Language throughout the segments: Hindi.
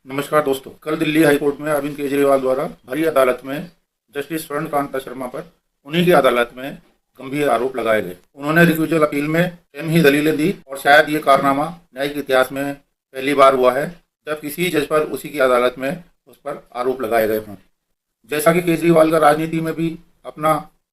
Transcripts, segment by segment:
नमस्कार दोस्तों। कल दिल्ली हाई कोर्ट में अरविंद केजरीवाल द्वारा भरी अदालत में जस्टिस स्वर्णकांता शर्मा पर उन्हीं की अदालत में गंभीर आरोप लगाए गए। उन्होंने रिक्यूजल अपील में सेम ही दलीलें दी और शायद ये कारनामा न्यायिक इतिहास में पहली बार हुआ है जब किसी जज पर उसी की अदालत में उस पर आरोप लगाए गए हों। जैसा कि केजरीवाल का राजनीति में भी अपना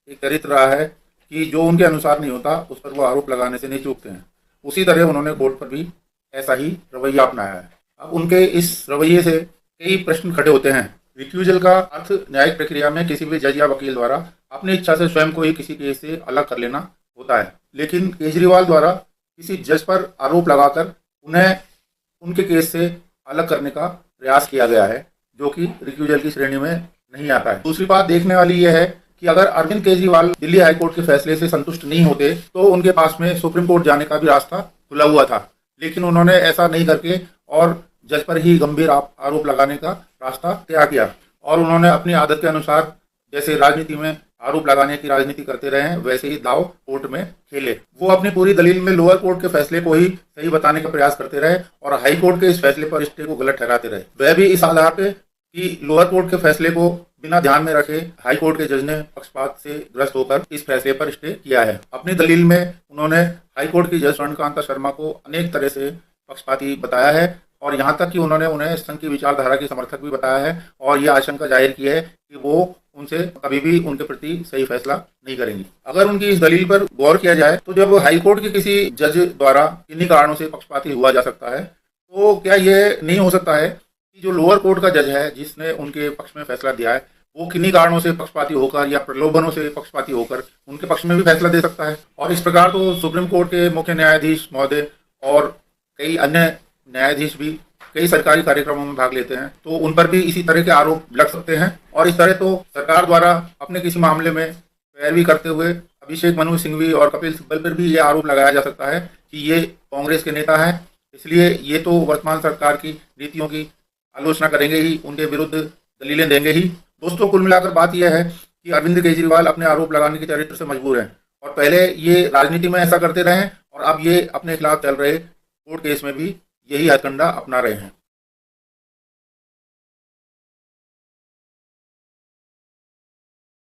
एक चरित्र रहा है कि जो उनके अनुसार नहीं होता उस पर वो आरोप लगाने से नहीं चूकते हैं, उसी तरह उन्होंने कोर्ट पर भी ऐसा ही रवैया अपनाया है। अब उनके इस रवैये से कई प्रश्न खड़े होते हैं। रिक्यूजल का अर्थ न्यायिक प्रक्रिया में किसी भी जज या वकील द्वारा अपनी इच्छा से स्वयं को ही किसी केस से अलग कर लेना होता है, लेकिन केजरीवाल द्वारा किसी जज पर आरोप लगाकर उन्हें उनके केस से अलग करने का प्रयास किया गया है, जो कि रिक्यूजल की श्रेणी में नहीं आता है। दूसरी बात देखने वाली यह है कि अगर अरविंद केजरीवाल दिल्ली हाईकोर्ट के फैसले से संतुष्ट नहीं होते तो उनके पास में सुप्रीम कोर्ट जाने का भी रास्ता खुला हुआ था, लेकिन उन्होंने ऐसा नहीं करके और जज पर ही गंभीर आरोप लगाने का रास्ता तय किया और उन्होंने अपनी आदत के अनुसार जैसे राजनीति में आरोप लगाने की राजनीति करते रहे हैं वैसे ही दाव कोर्ट में खेले। वो अपनी पूरी दलील में लोअर कोर्ट के फैसले को ही सही बताने का प्रयास करते रहे और हाई कोर्ट के इस फैसले पर स्टे को गलत ठहराते रहे। वह भी इस आधार पे कि लोअर कोर्ट के फैसले को बिना ध्यान में रखे हाई कोर्ट के जज ने पक्षपात से ग्रस्त होकर इस फैसले पर स्टे किया है। अपनी दलील में उन्होंने हाई कोर्ट की जज स्वर्णकांता शर्मा को अनेक तरह से पक्षपाती बताया है और यहाँ तक कि उन्होंने उन्हें संघ की विचारधारा की समर्थक भी बताया है और यह आशंका जाहिर की है कि वो उनसे कभी भी उनके प्रति सही फैसला नहीं करेंगी। अगर उनकी इस दलील पर गौर किया जाए तो जब हाई कोर्ट के किसी जज द्वारा किन्हीं कारणों से पक्षपाती हुआ जा सकता है, तो क्या यह नहीं हो सकता है कि जो लोअर कोर्ट का जज है जिसने उनके पक्ष में फैसला दिया है वो किन्हीं कारणों से पक्षपाती होकर या प्रलोभनों से पक्षपाती होकर उनके पक्ष में भी फैसला दे सकता है। और इस प्रकार तो सुप्रीम कोर्ट के मुख्य न्यायाधीश महोदय और कई अन्य न्यायाधीश भी कई सरकारी कार्यक्रमों में भाग लेते हैं, तो उन पर भी इसी तरह के आरोप लग सकते हैं। और इस तरह तो सरकार द्वारा अपने किसी मामले में पैरवी करते हुए अभिषेक मनु सिंघवी और कपिल सिब्बल पर भी ये आरोप लगाया जा सकता है कि ये कांग्रेस के नेता हैं, इसलिए ये तो वर्तमान सरकार की नीतियों की आलोचना करेंगे ही, उनके विरुद्ध दलीलें देंगे ही। दोस्तों, कुल मिलाकर बात यह है कि अरविंद केजरीवाल अपने आरोप लगाने के चरित्र से मजबूर हैं और पहले ये राजनीति में ऐसा करते रहे और अब ये अपने खिलाफ चल रहे कोर्ट केस में भी यही हथकंडा अपना रहे हैं।